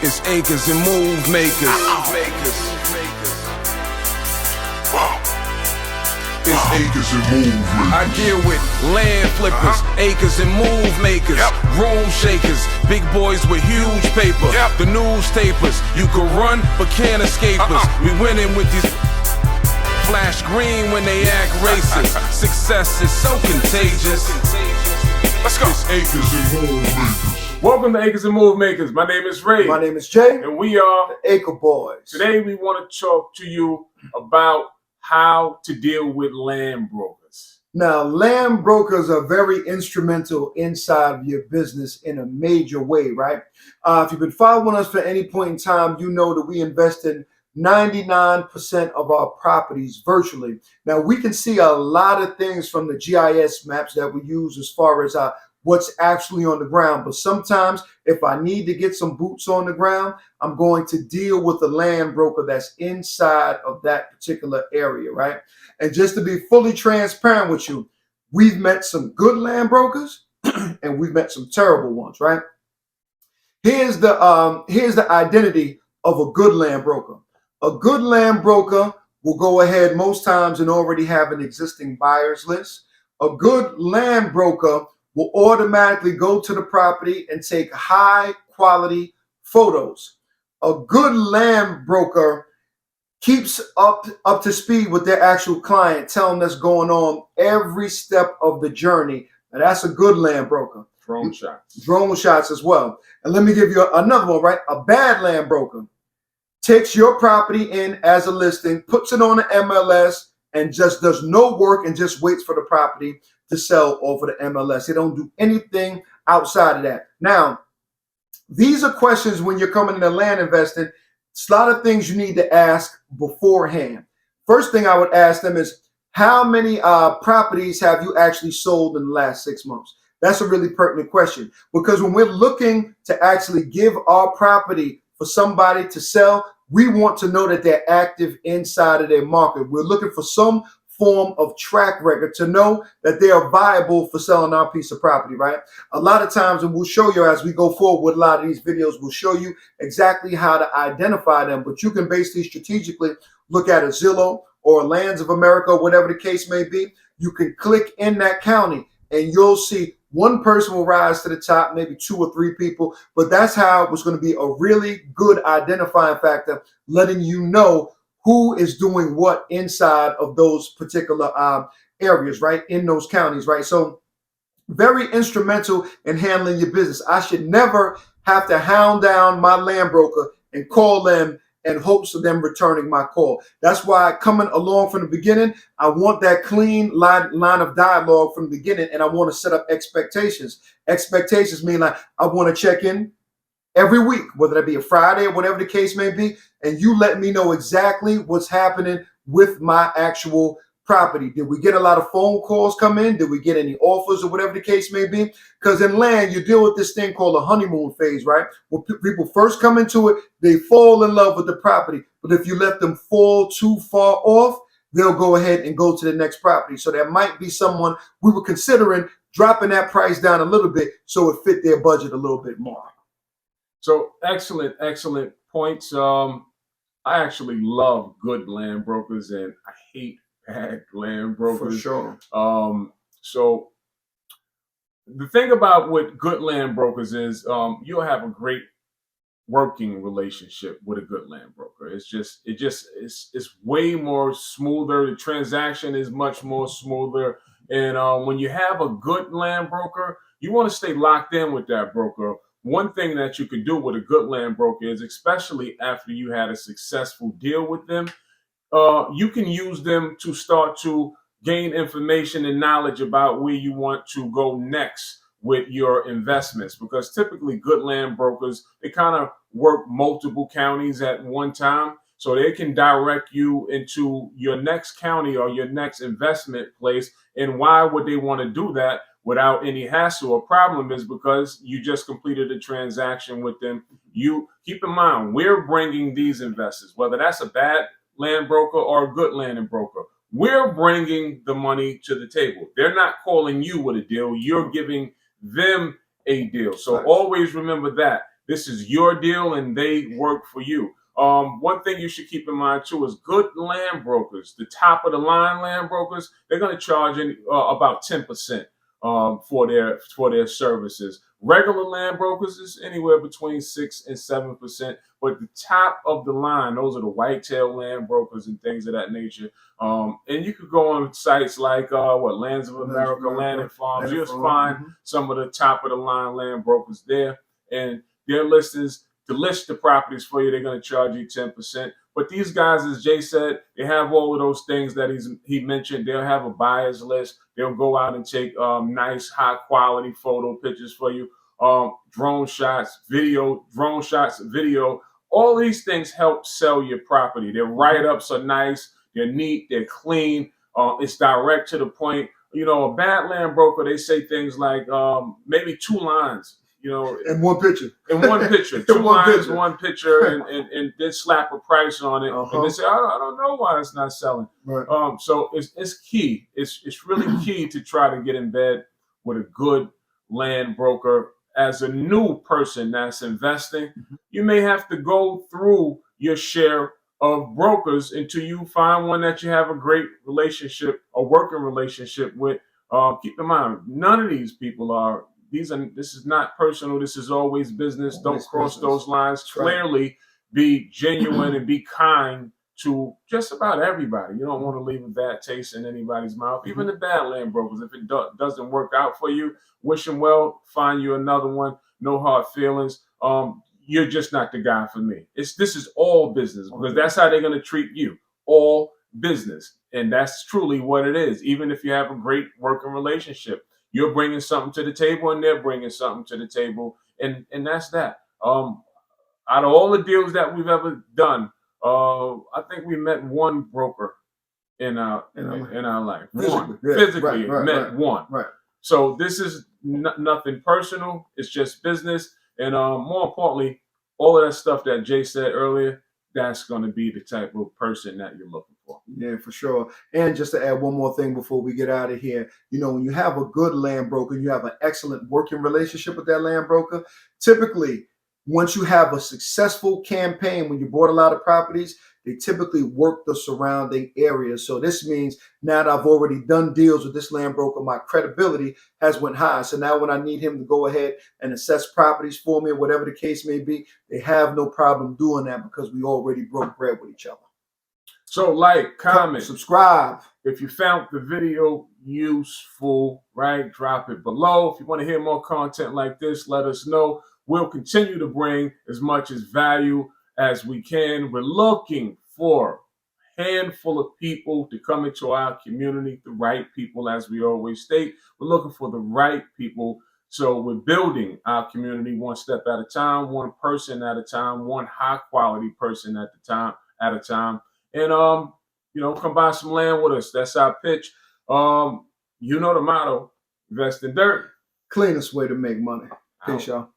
It's acres and move makers. It's acres and move makers. I deal with land flippers, acres and move makers, room shakers, big boys with huge paper, the newspapers. You can run but can't escape us. We winning with these flash green when they act racist. Success is so contagious. Let's go. It's acres and move makers. Welcome to Acres and Move Makers. My name is Ray. My name is Jay. And we are the Acre Boys. Today we want to talk to you about how to deal with land brokers. Now, land brokers are very instrumental inside of your business in a major way, right? If you've been following us for any point in time, you know that we invest in 99% of our properties virtually. Now, we can see a lot of things from the GIS maps that we use as far as what's actually on the ground. But sometimes if I need to get some boots on the ground, I'm going to deal with the land broker that's inside of that particular area, right? And just to be fully transparent with you, we've met some good land brokers and we've met some terrible ones, right? Here's the identity of a good land broker. A good land broker will go ahead most times and already have an existing buyer's list. A good land broker will automatically go to the property and take high quality photos. A good land broker keeps up to speed with their actual client, telling them that's going on every step of the journey. Now that's a good land broker. Drone shots. Drone shots as well. And let me give you another one, right? A bad land broker takes your property in as a listing, puts it on the MLS, and just does no work and just waits for the property to sell over the MLS. They don't do anything outside of that. Now, these are questions when you're coming into land investing. It's a lot of things you need to ask beforehand. First thing I would ask them is, how many properties have you actually sold in the last 6 months? That's a really pertinent question, because when we're looking to actually give our property for somebody to sell, we want to know that they're active inside of their market. We're looking for some form of track record to know that they are viable for selling our piece of property, right? A lot of times, and we'll show you as we go forward with a lot of these videos, we'll show you exactly how to identify them, but you can basically strategically look at a Zillow or Lands of America, whatever the case may be. You can click in that county and you'll see one person will rise to the top, maybe 2 or 3 people, but that's how it was going to be a really good identifying factor, letting you know who is doing what inside of those particular areas, right? In those counties, right? So very instrumental in handling your business. I should never have to hound down my land broker and call them in hopes of them returning my call. That's why coming along from the beginning, I want that clean line of dialogue from the beginning, and I want to set up expectations. Expectations mean like I want to check in every week, whether that be a Friday or whatever the case may be, and you let me know exactly what's happening with my actual property. Did we get a lot of phone calls come in? Did we get any offers or whatever the case may be? Because in land, you deal with this thing called a honeymoon phase, right? When people first come into it, they fall in love with the property. But if you let them fall too far off, they'll go ahead and go to the next property. So there might be someone we were considering dropping that price down a little bit so it fit their budget a little bit more. So excellent points. I actually love good land brokers and I hate bad land brokers. For sure. So the thing about with good land brokers is you'll have a great working relationship with a good land broker. It's way more smoother. The transaction is much more smoother. And when you have a good land broker, you want to stay locked in with that broker. One thing that you could do with a good land broker is, especially after you had a successful deal with them, you can use them to start to gain information and knowledge about where you want to go next with your investments. Because typically good land brokers, they kind of work multiple counties at one time. So they can direct you into your next county or your next investment place. And why would they want to do that without any hassle or problem? Is because you just completed a transaction with them. You keep in mind, we're bringing these investors, whether that's a bad land broker or a good land broker, we're bringing the money to the table. They're not calling you with a deal. You're giving them a deal. So always remember that This is your deal, and they work for you. One thing you should keep in mind too is good land brokers, the top of the line land brokers, they're going to charge about 10% for their services. Regular land brokers is anywhere between 6 and 7%, but the top of the line, those are the whitetail land brokers and things of that nature. And you could go on sites like Lands of America, Land and Farms. You'll find some of the top of the line land brokers there, and their list is to list the properties for you. They're going to charge you 10%. But these guys, as Jay said, they have all of those things that he mentioned. They'll have a buyer's list. They'll go out and take nice, high quality photo pictures for you. Drone shots, video. All these things help sell your property. Their write-ups are nice. They're neat. They're clean. It's direct to the point. You know, a bad land broker, they say things like maybe 2 lines. You know, in one picture. Two lines, one picture, and then slap a price on it, and they say, I don't know why it's not selling. Right. So it's key. It's really key to try to get in bed with a good land broker. As a new person that's investing, you may have to go through your share of brokers until you find one that you have a great relationship, a working relationship with. Keep in mind, none of these people are. This is not personal. This is always business. Don't cross those lines. Clearly, be genuine and be kind to just about everybody. You don't want to leave a bad taste in anybody's mouth. Even the bad land brokers. If it doesn't work out for you, wish them well. Find you another one. No hard feelings. You're just not the guy for me. This is all business, because that's how they're going to treat you. All business, and that's truly what it is. Even if you have a great working relationship, you're bringing something to the table, and they're bringing something to the table, and that's that. Out of all the deals that we've ever done, I think we met one broker in our life. Physically met one. Right. So this is nothing personal. It's just business, and more importantly, all of that stuff that Jay said earlier, that's going to be the type of person that you're looking for. Yeah, for sure. And just to add one more thing before we get out of here, you know, when you have a good land broker, you have an excellent working relationship with that land broker. Typically, once you have a successful campaign, when you bought a lot of properties, they typically work the surrounding areas. So this means now that I've already done deals with this land broker, my credibility has went high. So now when I need him to go ahead and assess properties for me, or whatever the case may be, they have no problem doing that because we already broke bread with each other. So like, comment, subscribe. If you found the video useful, right, drop it below. If you want to hear more content like this, let us know. We'll continue to bring as much as value as we can. We're looking for a handful of people to come into our community, the right people, as we always state. We're looking for the right people. So we're building our community one step at a time, one person at a time, one high quality person at a time. And you know, come buy some land with us. That's our pitch. You know the motto: invest in dirt. Cleanest way to make money. Peace, y'all.